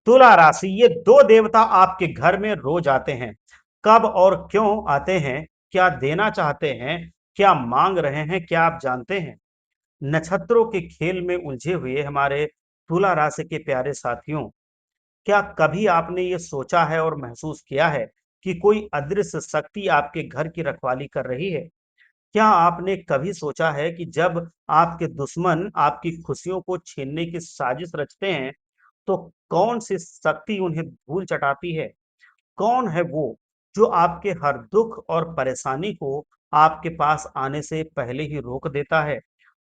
तुला राशि, ये दो देवता आपके घर में रोज आते हैं। कब और क्यों आते हैं? क्या देना चाहते हैं? क्या मांग रहे हैं? क्या आप जानते हैं? नक्षत्रों के खेल में उलझे हुए हमारे तुला राशि के प्यारे साथियों, क्या कभी आपने ये सोचा है और महसूस किया है कि कोई अदृश्य शक्ति आपके घर की रखवाली कर रही है? क्या आपने कभी सोचा है कि जब आपके दुश्मन आपकी खुशियों को छीनने की साजिश रचते हैं, तो कौन सी शक्ति उन्हें धूल चटाती है? कौन है वो जो आपके हर दुख और परेशानी को आपके पास आने से पहले ही रोक देता है?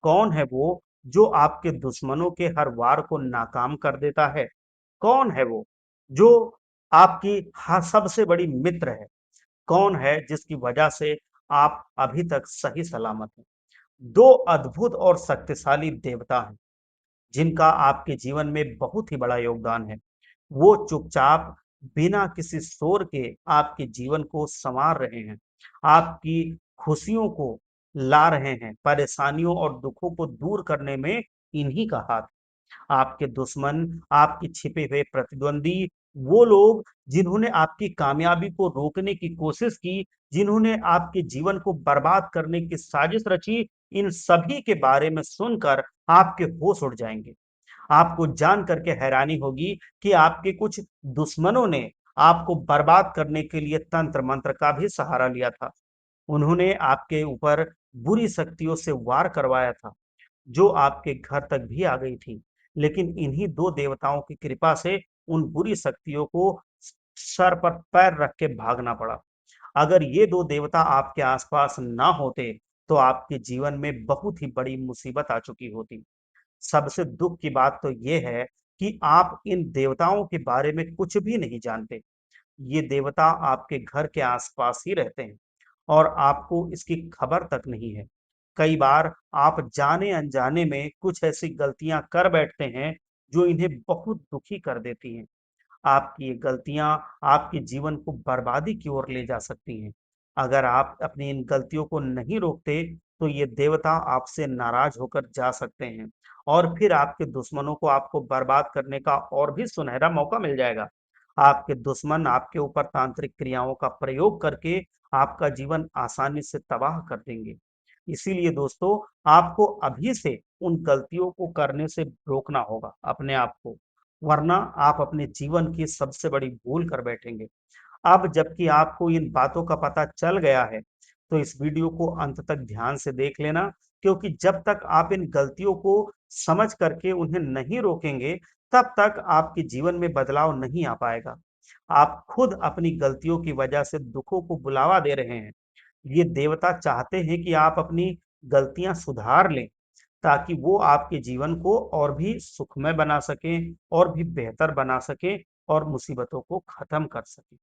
कौन है वो जो आपके दुश्मनों के हर वार को नाकाम कर देता है? कौन है वो जो आपकी सबसे बड़ी मित्र है? कौन है जिसकी वजह से आप अभी तक सही सलामत हैं? दो अद्भुत और शक्तिशाली देवता हैं जिनका आपके जीवन में बहुत ही बड़ा योगदान है। वो चुपचाप बिना किसी शोर के आपके जीवन को सँवार रहे हैं, आपकी खुशियों को ला रहे हैं, परेशानियों और दुखों को दूर करने में इन्हीं का हाथ है। आपके दुश्मन, आपके छिपे हुए प्रतिद्वंदी, वो लोग जिन्होंने आपकी कामयाबी को रोकने की कोशिश की, जिन्होंने आपके जीवन को बर्बाद करने की साजिश रची, इन सभी के बारे में सुनकर आपके होश उड़ जाएँगे। आपको जान करके हैरानी होगी कि आपके कुछ दुश्मनों ने आपको बर्बाद करने के लिए तंत्र मंत्र का भी सहारा लिया था। उन्होंने आपके ऊपर बुरी शक्तियों से वार करवाया था, जो आपके घर तक भी आ गई थी। लेकिन इन्हीं दो देवताओं की कृपा से उन बुरी शक्तियों को सर पर पैर रख के भागना पड़ा। अगर ये दो देवता आपके आसपास ना होते, तो आपके जीवन में बहुत ही बड़ी मुसीबत आ चुकी होती। सबसे दुख की बात तो ये है कि आप इन देवताओं के बारे में कुछ भी नहीं जानते। ये देवता आपके घर के आसपास ही रहते हैं और आपको इसकी खबर तक नहीं है। कई बार आप जाने-अनजाने में कुछ ऐसी गलतियां कर बैठते हैं जो इन्हें बहुत दुखी कर देती हैं। आपकी ये गलतियां आपके जीवन को बर्बादी की ओर ले जा सकती हैं। अगर आप अपनी इन गलतियों को नहीं रोकते, तो ये देवता आपसे नाराज होकर जा सकते हैं और फिर आपके दुश्मनों को आपको बर्बाद करने का और भी सुनहरा मौका मिल जाएगा। आपके दुश्मन आपके ऊपर तांत्रिक क्रियाओं का प्रयोग करके आपका जीवन आसानी से तबाह कर देंगे। इसीलिए दोस्तों, आपको अभी से उन गलतियों को करने से रोकना होगा अपने आप को, वरना आप अपने जीवन की सबसे बड़ी भूल कर बैठेंगे। अब जबकि आपको इन बातों का पता चल गया है, तो इस वीडियो को अंत तक ध्यान से देख लेना, क्योंकि जब तक आप इन गलतियों को समझ करके उन्हें नहीं रोकेंगे, तब तक आपके जीवन में बदलाव नहीं आ पाएगा। आप खुद अपनी गलतियों की वजह से दुखों को बुलावा दे रहे हैं। ये देवता चाहते हैं कि आप अपनी गलतियां सुधार लें, ताकि वो आपके जीवन को और भी सुखमय बना सकें और भी बेहतर बना सकें और मुसीबतों को खत्म कर सकें।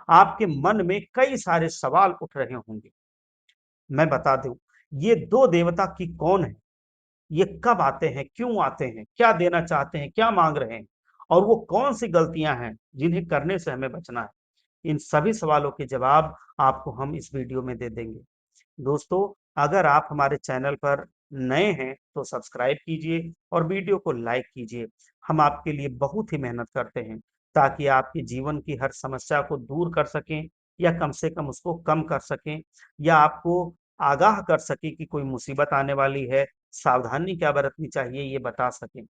आपके मन में कई सारे सवाल उठ रहे होंगे। मैं बता दूं, ये दो देवता की कौन है? ये कब आते हैं? क्यों आते हैं? क्या देना चाहते हैं? क्या मांग रहे हैं? और वो कौन सी गलतियां हैं जिन्हें करने से हमें बचना है? इन सभी सवालों के जवाब आपको हम इस वीडियो में दे देंगे। दोस्तों, अगर आप हमारे चैनल पर नए हैं तो सब्सक्राइब कीजिए और वीडियो को लाइक कीजिए। हम आपके लिए बहुत ही मेहनत करते हैं ताकि आपके जीवन की हर समस्या को दूर कर सकें या कम से कम उसको कम कर सकें या आपको आगाह कर सकें कि कोई मुसीबत आने वाली है, सावधानी क्या बरतनी चाहिए ये बता सकें।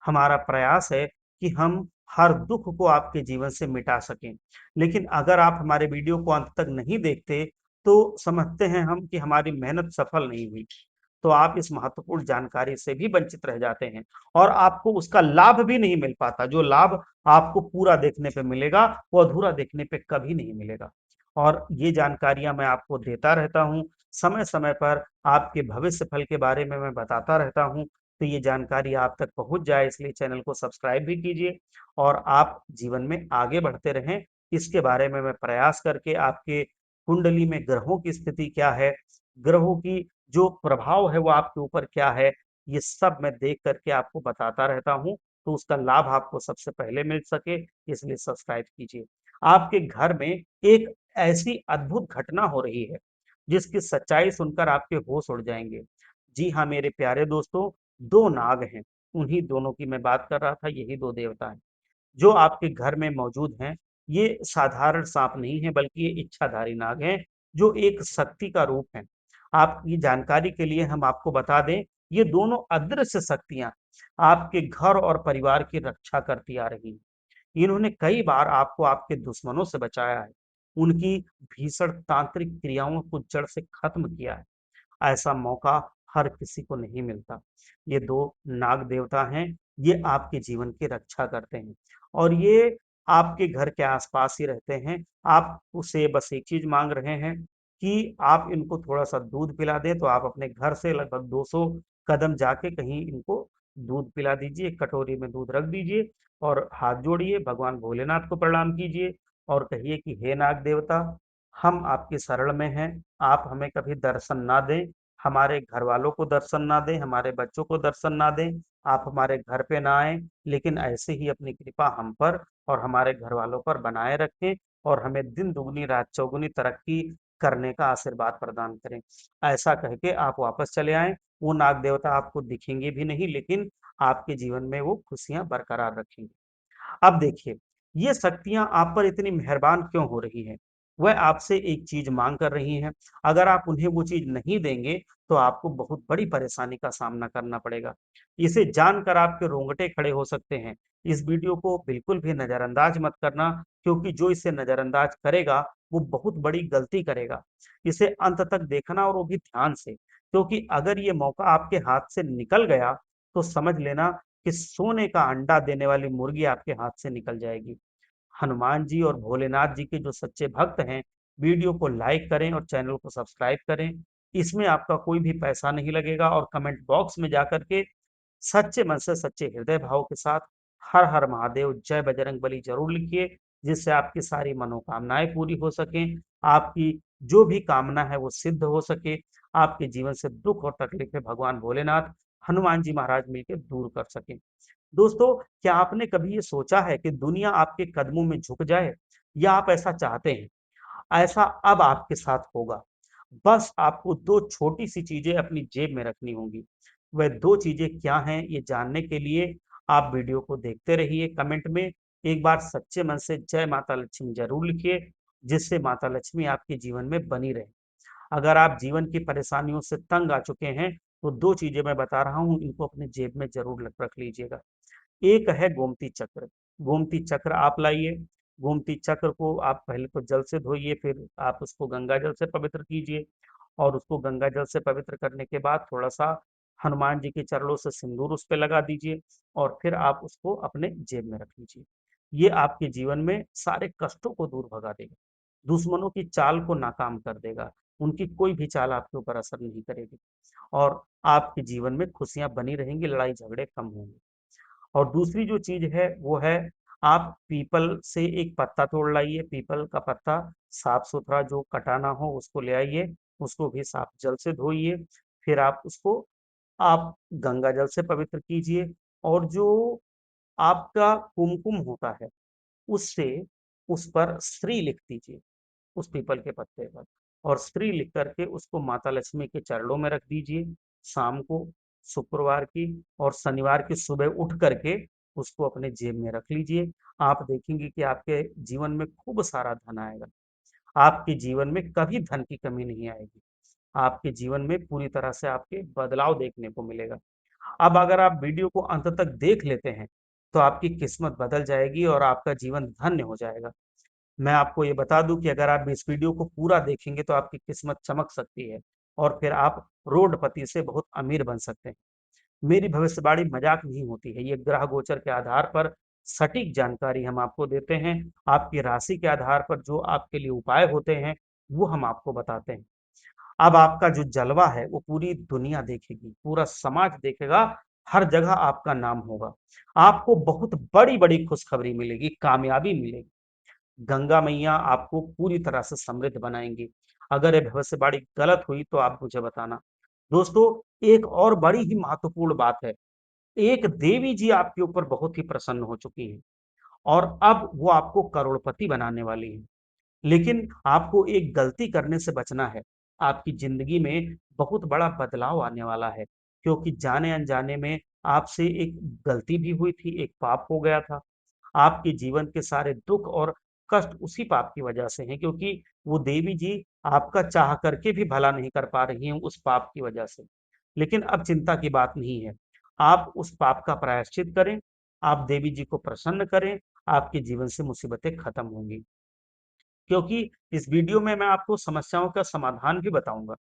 हमारा प्रयास है कि हम हर दुख को आपके जीवन से मिटा सकें। लेकिन अगर आप हमारे वीडियो को अंत तक नहीं देखते, तो समझते हैं हम कि हमारी मेहनत सफल नहीं हुई, तो आप इस महत्वपूर्ण जानकारी से भी वंचित रह जाते हैं और आपको उसका लाभ भी नहीं मिल पाता। जो लाभ आपको पूरा देखने पे मिलेगा, वो अधूरा देखने पे कभी नहीं मिलेगा। और ये जानकारियाँ मैं आपको देता रहता हूँ, समय-समय पर आपके भविष्य फल के बारे में मैं बताता रहता हूँ, तो ये जानकारी आप तक पहुँच जाए इसलिए चैनल को सब्सक्राइब भी कीजिए और आप जीवन में आगे बढ़ते रहें। इसके बारे में मैं प्रयास करके आपके कुंडली में ग्रहों की स्थिति क्या है, ग्रहों की जो प्रभाव है वो आपके ऊपर क्या है, ये सब मैं देख करके आपको बताता रहता हूँ, तो उसका लाभ आपको सबसे पहले मिल सके, इसलिए सब्सक्राइब कीजिए। आपके घर में एक ऐसी अद्भुत घटना हो रही है, जिसकी सच्चाई सुनकर आपके होश उड़ जाएँगे। जी हाँ, मेरे प्यारे दोस्तों, 2 नाग हैं, उन्हीं दोनों की मैं बात कर रहा था, यही 2 देवता हैं। जो आपके घर में मौजूद हैं, ये साधारण साँप नहीं है बल्कि ये इच्छाधारी नाग हैं, जो एक शक्ति का रूप है। आपकी जानकारी के लिए हम आपको बता दें, ये दोनों अदृश्य शक्तियाँ आपके घर और परिवार की रक्षा करती आ रही हैं। इन्होंने कई बार आपको आपके दुश्मनों से बचाया है, उनकी भीषण तांत्रिक क्रियाओं को जड़ से खत्म किया है। ऐसा मौका हर किसी को नहीं मिलता। ये 2 नाग देवता हैं, ये आपके जीवन की रक्षा करते हैं और ये आपके घर के आस-पास ही रहते हैं। आप उससे बस एक चीज़ माँग रहे हैं कि आप इनको थोड़ा-सा दूध पिला दें, तो आप अपने घर से लगभग 200 कदम जाके कहीं इनको दूध पिला दीजिए, एक कटोरी में दूध रख दीजिए और हाथ जोड़िए, भगवान भोलेनाथ को प्रणाम कीजिए और कहिए कि हे नाग देवता, हम आपकी शरण में हैं, आप हमें कभी दर्शन ना दें, हमारे घरवालों को दर्शन ना दें, हमारे बच्चों को दर्शन ना दें, आप हमारे घर पे ना आएँ, लेकिन ऐसे ही अपनी कृपा हम पर और हमारे घरवालों पर बनाए रखें और हमें दिन दुगनी रात चौगुनी तरक्की करने का आशीर्वाद प्रदान करें। ऐसा कह के आप वापस चले आएँ, वो नाग देवता आपको दिखेंगे भी नहीं लेकिन आपके जीवन में वो खुशियाँ बरकरार रखेंगे। अब देखिए, ये शक्तियाँ आप पर इतनी मेहरबान क्यों हो रही हैं? वह आपसे एक चीज़ माँग कर रही हैं, अगर आप उन्हें वो चीज़ नहीं देंगे, तो आपको बहुत बड़ी परेशानी का सामना करना पड़ेगा। इसे जानकर आपके रोंगटे खड़े हो सकते हैं। इस वीडियो को बिल्कुल भी नज़रअंदाज मत करना, क्योंकि जो इसे नज़रअंदाज करेगा, वो बहुत बड़ी गलती करेगा। इसे अंत तक देखना और वो भी ध्यान से, क्योंकि अगर ये मौका आपके हाथ से निकल गया, तो समझ लेना कि सोने का अंडा देने वाली मुर्गी आपके हाथ से निकल जाएगी। हनुमान जी और भोलेनाथ जी के जो सच्चे भक्त हैं, वीडियो को लाइक करें और चैनल को सब्सक्राइब करें। इसमें आपका कोई भी पैसा नहीं लगेगा और कमेंट बॉक्स में जाकर के सच्चे मन से, सच्चे हृदय भाव के साथ हर हर महादेव, जय बजरंगबली ज़रूर लिखिए, जिससे आपकी सारी मनोकामनाएँ पूरी हो सकें, आपकी जो भी कामना है वो सिद्ध हो सके, आपके जीवन से दुःख और तकलीफ़ें भगवान भोलेनाथ, हनुमान जी महाराज मिलके दूर कर सकें। दोस्तों, क्या आपने कभी ये सोचा है कि दुनिया आपके कदमों में झुक जाए या आप ऐसा चाहते हैं? ऐसा अब आपके साथ होगा। बस आपको 2 छोटी-सी चीज़ें अपनी जेब में रखनी होंगी। वह 2 चीज़ें क्या हैं, ये जानने के लिए आप वीडियो को देखते रहिए। कमेंट में एक बार सच्चे मन से जय माता लक्ष्मी ज़रूर लिखिए, जिससे माता लक्ष्मी आपके जीवन में बनी रहे। अगर आप जीवन की परेशानियों से तंग आ चुके हैं, तो 2 चीज़ें मैं बता रहा हूँ, इनको अपनी जेब में ज़रूर रख लीजिएगा। एक है गोमती चक्र। गोमती चक्र आप लाइए। गोमती चक्र को आप पहले तो जल से धोइए, फिर आप उसको गंगा जल से पवित्र कीजिए और उसको गंगा जल से पवित्र करने के बाद थोड़ा-सा हनुमान जी के चरणों से सिंदूर उस पे लगा दीजिए और फिर आप उसको अपने जेब में रख लीजिए। ये आपके जीवन में सारे कष्टों को दूर भगा देगा। दुश्मनों की चाल को नाकाम कर देगा। उनकी कोई भी चाल आपके ऊपर असर नहीं करेगी और आपके जीवन में खुशियाँ बनी रहेंगी, लड़ाई-झगड़े कम होंगे। और दूसरी जो चीज़ है वो है आप पीपल से एक पत्ता तोड़ लाइए, पीपल का पत्ता साफ-सुथरा जो कटा ना हो उसको ले आइए, उसको भी साफ जल से धोइए, फिर आप उसको आप गंगा जल से पवित्र कीजिए और जो आपका कुमकुम होता है, उससे उस पर श्री लिख दीजिए, उस पीपल के पत्ते पर और श्री लिख कर के उसको माता लक्ष्मी के चरणों में रख दीजिए। शाम को, शुक्रवार की और शनिवार की सुबह उठ करके उसको अपने जेब में रख लीजिए। आप देखेंगे कि आपके जीवन में खूब सारा धन आएगा। आपके जीवन में कभी धन की कमी नहीं आएगी। आपके जीवन में पूरी तरह से आपके बदलाव देखने को मिलेगा। अब अगर आप वीडियो को अंत तक देख लेते हैं, तो आपकी किस्मत बदल जाएगी और आपका जीवन धन्य हो जाएगा। मैं आपको ये बता दूँ कि अगर आप इस वीडियो को पूरा देखेंगे तो आपकी किस्मत चमक सकती है और फिर आप करोड़पति से बहुत अमीर बन सकते हैं। मेरी भविष्यवाणी मज़ाक नहीं होती है, ये ग्रह गोचर के आधार पर सटीक जानकारी हम आपको देते हैं। आपकी राशि के आधार पर जो आपके लिए उपाय होते हैं, वो हम आपको बताते हैं। अब आपका जो जलवा है, वो पूरी दुनिया देखेगी, पूरा समाज देखेगा, हर जगह आपका नाम होगा। आपको बहुत बड़ी-बड़ी खुशखबरी मिलेगी, कामयाबी मिलेगी। गंगा मैया आपको पूरी तरह से समृद्ध बनाएँगी। अगर ये भविष्यवाणी गलत हुई तो आप मुझे बताना। दोस्तों, एक और बड़ी ही महत्वपूर्ण बात है। एक देवी जी आपके ऊपर बहुत ही प्रसन्न हो चुकी हैं और अब वो आपको करोड़पति बनाने वाली हैं। लेकिन आपको एक गलती करने से बचना है। आपकी ज़िंदगी में बहुत बड़ा बदलाव आने वाला है, क्योंकि जाने-अनजाने में आपसे एक गलती भी हुई थी, एक पाप हो गया था। आपके जीवन के सारे दुख और कष्ट उसी पाप की वजह से हैं, क्योंकि वो देवी जी आपका चाह करके भी भला नहीं कर पा रही हैं उस पाप की वजह से। लेकिन अब चिंता की बात नहीं है। आप उस पाप का प्रायश्चित करें, आप देवी जी को प्रसन्न करें, आपके जीवन से मुसीबतें खत्म होंगी। क्योंकि इस वीडियो में मैं आपको समस्याओं का समाधान भी बताऊँगा।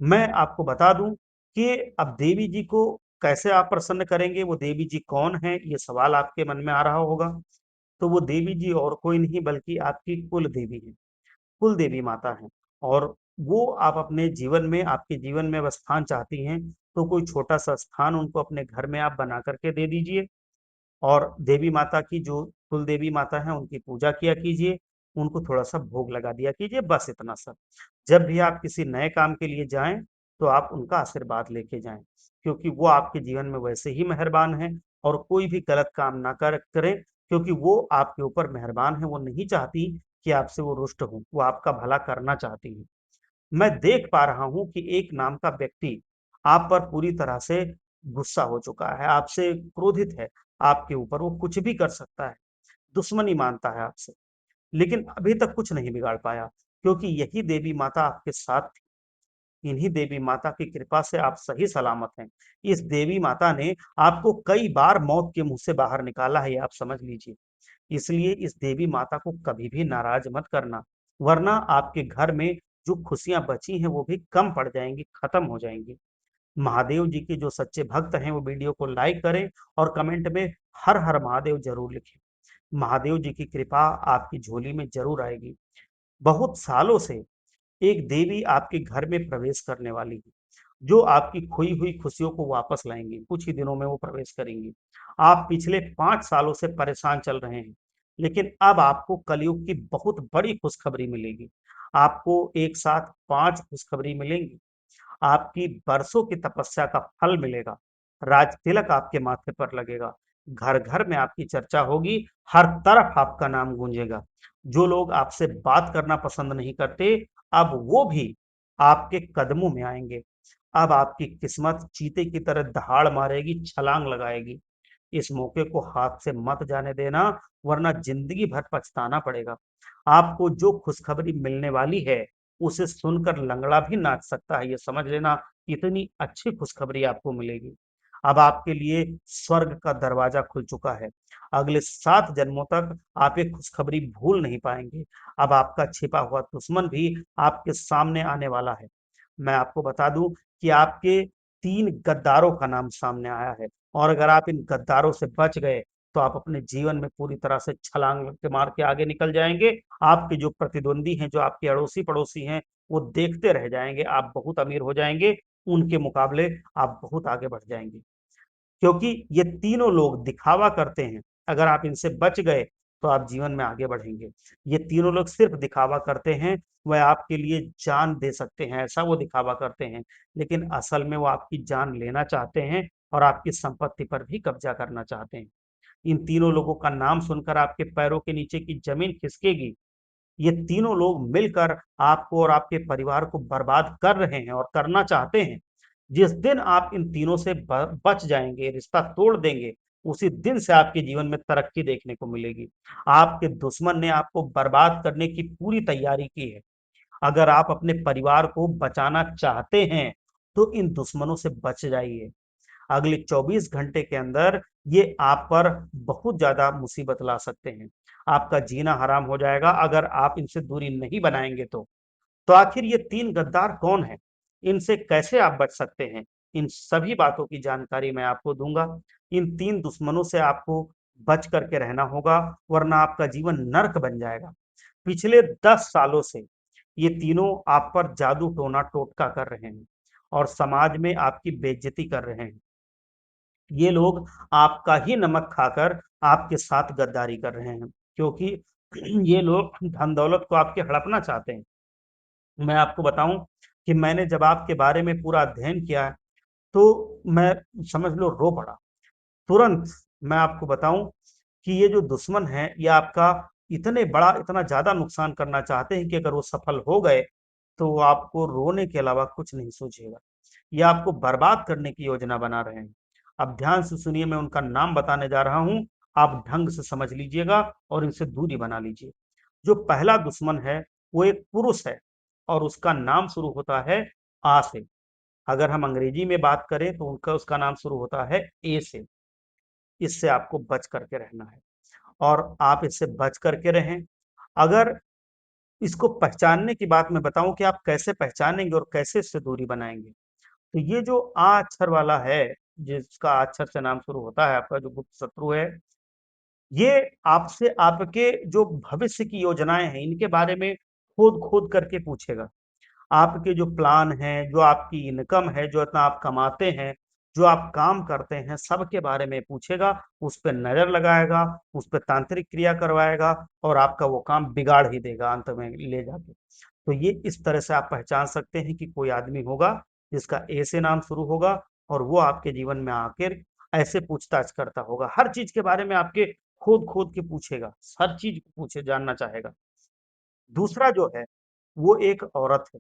मैं आपको बता दूँ कि अब देवी जी को कैसे आप प्रसन्न करेंगे, वो देवी जी कौन हैं? ये सवाल आपके मन में आ रहा होगा। तो वो देवी जी और कोई नहीं बल्कि आपकी कुल देवी हैं, कुल देवी माता हैं। और वो आप अपने जीवन में, आपके जीवन में अब स्थान चाहती हैं, तो कोई छोटा-सा स्थान उनको अपने घर में आप बना कर के दे दीजिए। और देवी माता की जो कुल देवी माता हैं, उनकी पूजा किया कीजिए, उनको थोड़ा-सा भोग लगा दिया कीजिए, बस इतना सा। जब भी आप किसी नए काम के लिए जाएँ, तो आप उनका आशीर्वाद लेके जाएँ, क्योंकि वो आपके जीवन में वैसे ही मेहरबान हैं और कोई भी गलत काम ना करें, क्योंकि वो आपके ऊपर मेहरबान हैं, वो नहीं चाहती कि आपसे वो रुष्ट हों, वो आपका भला करना चाहती हैं। मैं देख पा रहा हूँ कि एक नाम का व्यक्ति आप पर पूरी तरह से गुस्सा हो चुका है, आपसे क्रोधित है, आपके ऊपर वो कुछ भी कर सकता है, दुश्मनी मानता है आपसे, लेकिन अभी तक कुछ नहीं बिगाड़ पाया, क्योंकि यही देवी माता आपके साथ थी। इन्हीं देवी माता की कृपा से आप सही सलामत हैं। इस देवी माता ने आपको कई बार मौत के मुँह से बाहर निकाला है, ये आप समझ लीजिए। इसलिए इस देवी माता को कभी भी नाराज़ मत करना, वरना आपके घर में जो खुशियाँ बची हैं, वो भी कम पड़ जाएँगी, खत्म हो जाएँगी। महादेव जी के जो सच्चे भक्त हैं, वो वीडियो को लाइक करें और कमेंट में हर हर महादेव ज़रूर लिखें। महादेव जी की कृपा आपकी झोली में ज़रूर आएगी। बहुत सालों से एक देवी आपके घर में प्रवेश करने वाली है, जो आपकी खोई हुई खुशियों को वापस लाएँगी। कुछ ही दिनों में वो प्रवेश करेंगी। आप पिछले 5 सालों से परेशान चल रहे हैं, लेकिन अब आपको कलयुग की बहुत बड़ी खुशखबरी मिलेगी। आपको एक साथ 5 खुशखबरी मिलेंगी। आपकी बरसों की तपस्या का फल मिलेगा। राज तिलक आपके माथे पर लगेगा। घर-घर में आपकी चर्चा होगी, हर तरफ आपका नाम गूंजेगा। जो लोग आपसे बात करना पसंद नहीं करते, अब वो भी आपके कदमों में आएँगे। अब आपकी किस्मत चीते की तरह दहाड़ मारेगी, छलांग लगाएगी। इस मौके को हाथ से मत जाने देना, वरना ज़िंदगी भर पछताना पड़ेगा। आपको जो खुशखबरी मिलने वाली है, उसे सुनकर लंगड़ा भी नाच सकता है, ये समझ लेना, इतनी अच्छी खुशखबरी आपको मिलेगी। अब आपके लिए स्वर्ग का दरवाज़ा खुल चुका है। अगले 7 जन्मों तक आप ये खुशखबरी भूल नहीं पाएँगे। अब आपका छिपा हुआ दुश्मन भी आपके सामने आने वाला है। मैं आपको बता दूँ कि आपके 3 गद्दारों का नाम सामने आया है। और अगर आप इन गद्दारों से बच गए, तो आप अपने जीवन में पूरी तरह से छलांग के मार के आगे निकल जाएँगे। आपके जो प्रतिद्वंदी हैं, जो आपके अड़ोसी-पड़ोसी हैं, वो देखते रह जाएँगे, आप बहुत अमीर हो जाएँगे, उनके मुकाबले आप बहुत आगे बढ़ जाएँगे। क्योंकि ये तीनों लोग दिखावा करते हैं, अगर आप इनसे बच गए, तो आप जीवन में आगे बढ़ेंगे। ये तीनों लोग सिर्फ़ दिखावा करते हैं, वह आपके लिए जान दे सकते हैं, ऐसा वो दिखावा करते हैं, लेकिन असल में वो आपकी जान लेना चाहते हैं और आपकी संपत्ति पर भी कब्ज़ा करना चाहते हैं। इन तीनों लोगों का नाम सुनकर आपके पैरों के नीचे की ज़मीन खिसकेगी। ये तीनों लोग मिलकर आपको और आपके परिवार को बर्बाद कर रहे हैं और करना चाहते हैं। जिस दिन आप इन तीनों से बच जाएँगे, रिश्ता तोड़ देंगे, उसी दिन से आपके जीवन में तरक्की देखने को मिलेगी। आपके दुश्मन ने आपको बर्बाद करने की पूरी तैयारी की है। अगर आप अपने परिवार को बचाना चाहते हैं, तो इन दुश्मनों से बच जाइए। अगले 24 घंटे के अंदर ये आप पर बहुत ज़्यादा मुसीबत ला सकते हैं। आपका जीना हराम हो जाएगा अगर आप इनसे दूरी नहीं बनाएँगे तो। तो आखिर ये 3 गद्दार कौन हैं? इनसे कैसे आप बच सकते हैं? इन सभी बातों की जानकारी मैं आपको दूँगा। इन 3 दुश्मनों से आपको बच कर के रहना होगा, वरना आपका जीवन नर्क बन जाएगा। पिछले 10 सालों से ये तीनों आप पर जादू टोना टोटका कर रहे हैं और समाज में आपकी बेइज्जती कर रहे हैं। ये लोग आपका ही नमक खाकर आपके साथ गद्दारी कर रहे हैं, क्योंकि ये लोग धन-दौलत को आपके हड़पना चाहते हैं। मैं आपको बताऊँ कि मैंने जब आपके बारे में पूरा अध्ययन किया, तो मैं समझ लो रो पड़ा। तुरंत मैं आपको बताऊँ कि ये जो दुश्मन हैं, ये आपका इतना ज़्यादा नुकसान करना चाहते हैं कि अगर वो सफल हो गए, तो वो आपको रोने के अलावा कुछ नहीं सूझेगा। ये आपको बर्बाद करने की योजना बना रहे हैं। अब ध्यान से सुनिए, मैं उनका नाम बताने जा रहा हूँ, आप ढंग से समझ लीजिएगा और इनसे दूरी बना लीजिए। जो पहला दुश्मन है, वो एक पुरुष है और उसका नाम शुरू होता है आ से। अगर हम अंग्रेजी में बात करें तो उनका उसका नाम शुरू होता है ए से। इससे आपको बच करके रहना है और आप इससे बच करके रहें। अगर इसको पहचानने की बात मैं बताऊं कि आप कैसे पहचानेंगे और कैसे इससे दूरी बनाएंगे, तो ये जो आ अक्षर वाला है, जिसका आ अक्षर से नाम शुरू होता है, आपका जो गुप्त शत्रु है, ये आपसे आपके जो भविष्य की योजनाएं हैं इनके बारे में खोद खोद करके पूछेगा। आपके जो प्लान हैं, जो आपकी इनकम है, जो इतना आप कमाते हैं, जो आप काम करते हैं, सबके बारे में पूछेगा, उस पे नज़र लगाएगा, उस पे तांत्रिक क्रिया करवाएगा और आपका वो काम बिगाड़ ही देगा अंत में ले जाके। तो ये इस तरह से आप पहचान सकते हैं कि कोई आदमी होगा जिसका ए से नाम शुरू होगा और वो आपके जीवन में आकर ऐसे पूछताछ करता होगा। हर चीज़ के बारे में आपके खोद-खोद के पूछेगा, हर चीज़ पूछे जानना चाहेगा। दूसरा जो है, वो एक औरत है।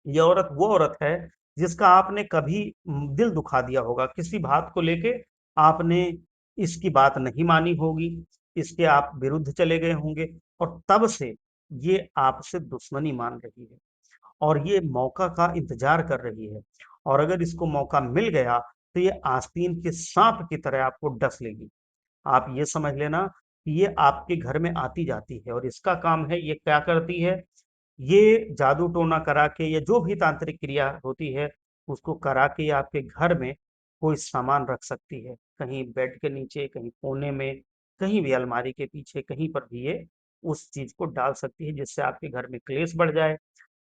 ये औरत वो औरत है जिसका आपने कभी दिल दुखा दिया होगा, किसी बात को लेके आपने इसकी बात नहीं मानी होगी, इसके आप विरुद्ध चले गए होंगे और तब से ये आपसे दुश्मनी मान रही है और ये मौका का इंतजार कर रही है और अगर इसको मौका मिल गया तो ये आस्तीन के सांप की तरह आपको डस लेगी। आप ये समझ लेना कि ये आपके घर में आती जाती है और इसका काम है, ये क्या करती है, ये जादू टोना करा के या जो भी तांत्रिक क्रिया होती है उसको करा के आपके घर में कोई सामान रख सकती है, कहीं बेड के नीचे, कहीं कोने में, कहीं भी अलमारी के पीछे, कहीं पर भी ये उस चीज को डाल सकती है जिससे आपके घर में क्लेश बढ़ जाए,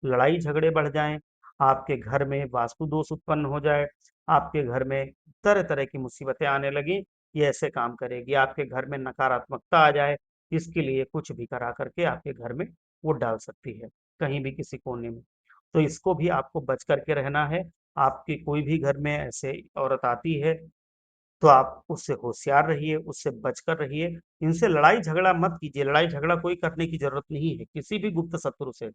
लड़ाई झगड़े बढ़ जाएं, आपके घर में वास्तु दोष उत्पन्न हो जाए, आपके घर में तरह तरह की मुसीबतें आने लगी। ये ऐसे काम करेगी, आपके घर में नकारात्मकता आ जाए, इसके लिए कुछ भी करा करके आपके घर में वो डाल सकती है, कहीं भी किसी कोने में। तो इसको भी आपको बच करके रहना है। आपके कोई भी घर में ऐसे औरत आती है, तो आप उससे होशियार रहिए, उससे बचकर रहिए। इनसे लड़ाई झगड़ा मत कीजिए, लड़ाई झगड़ा कोई करने की ज़रूरत नहीं है, किसी भी गुप्त शत्रु से।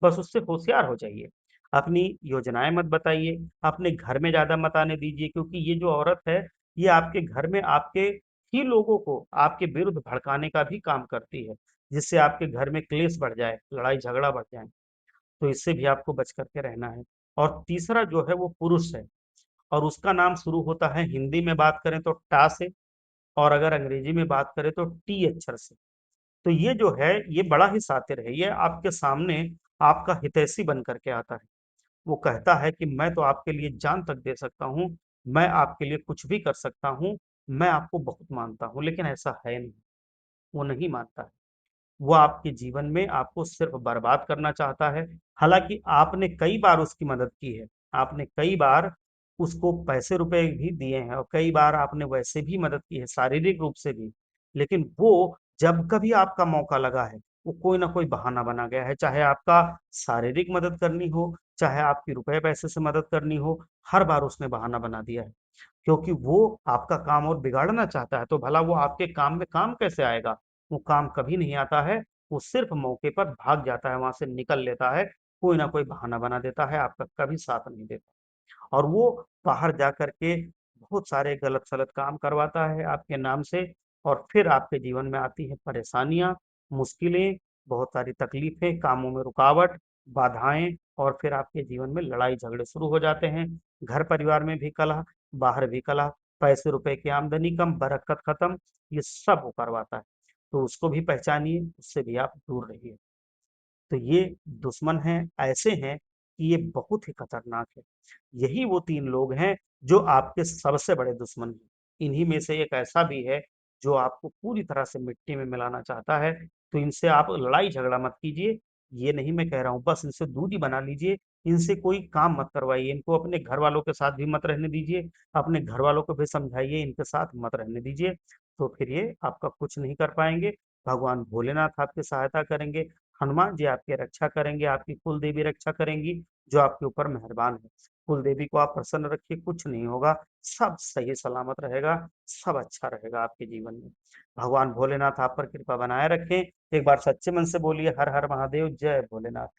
बस उससे होशियार हो जाइए। अपनी योजनाएँ मत बताइए, अपने घर में ज़्यादा मत आने दीजिए क्योंकि ये जो औरत है, ये आपके घर में आपके ही लोगों को आपके विरुद्ध भड़काने का भी काम करती है, जिससे आपके घर में क्लेश बढ़ जाए, लड़ाई झगड़ा बढ़ जाए। तो इससे भी आपको बच करके रहना है। और तीसरा जो है वो पुरुष है और उसका नाम शुरू होता है, हिंदी में बात करें तो टा से और अगर अंग्रेजी में बात करें तो टी अक्षर से। तो ये जो है ये बड़ा ही शातिर है, ये आपके सामने आपका हितैषी बन करके आता है। वो कहता है कि मैं तो आपके लिए जान तक दे सकता हूँ, मैं आपके लिए कुछ भी कर सकता हूँ, मैं आपको बहुत मानता हूँ, लेकिन ऐसा है नहीं, वो नहीं मानता है। वो आपके जीवन में आपको सिर्फ बर्बाद करना चाहता है। हालाँकि आपने कई बार उसकी मदद की है, आपने कई बार उसको पैसे-रुपए भी दिए हैं और कई बार आपने वैसे भी मदद की है, शारीरिक रूप से भी। लेकिन वो जब कभी आपका मौका लगा है, वो कोई ना कोई बहाना बना गया है, चाहे आपका शारीरिक मदद करनी हो, चाहे आपकी रुपए-पैसे से मदद करनी हो, हर बार उसने बहाना बना दिया है। क्योंकि वो आपका काम और बिगाड़ना चाहता है, तो भला वो आपके काम में काम कैसे आएगा? वो काम कभी नहीं आता है, वो सिर्फ़ मौके पर भाग जाता है, वहाँ से निकल लेता है, कोई ना कोई बहाना बना देता है, आपका कभी साथ नहीं देता। और वो बाहर जा कर के बहुत सारे गलत-सलत काम करवाता है आपके नाम से और फिर आपके जीवन में आती हैं परेशानियाँ, मुश्किलें, बहुत सारी तकलीफ़ें, कामों में रुकावट, बाधाएँ और फिर आपके जीवन में लड़ाई-झगड़े शुरू हो जाते हैं। घर-परिवार में भी कलह, बाहर भी कलह, पैसे-रुपए की आमदनी कम, बरकत खत्म, ये सब वो करवाता है। तो उसको भी पहचानिए, उससे भी आप दूर रहिए। तो ये दुश्मन हैं, ऐसे हैं कि ये बहुत ही खतरनाक है। यही वो 3 लोग हैं जो आपके सबसे बड़े दुश्मन हैं। इन्हीं में से एक ऐसा भी है जो आपको पूरी तरह से मिट्टी में मिलाना चाहता है, तो इनसे आप लड़ाई-झगड़ा मत कीजिए। ये नहीं मैं कह रहा हूँ, बस इनसे दूरी बना लीजिए, इनसे कोई काम मत करवाइए, इनको अपने घरवालों के साथ भी मत रहने दीजिए, अपने घरवालों को भी समझाइए, इनके साथ मत रहने दीजिए, तो फिर ये आपका कुछ नहीं कर पाएँगे। भगवान भोलेनाथ आपकी सहायता करेंगे, हनुमान जी आपकी रक्षा करेंगे, आपकी कुल देवी रक्षा करेंगी, जो आपके ऊपर मेहरबान है। कुल देवी को आप प्रसन्न रखिए, कुछ नहीं होगा, सब सही सलामत रहेगा, सब अच्छा रहेगा आपके जीवन में। भगवान भोलेनाथ आप पर कृपा बनाए रखें। एक बार सच्चे मन से बोलिए हर हर महादेव, जय भोलेनाथ।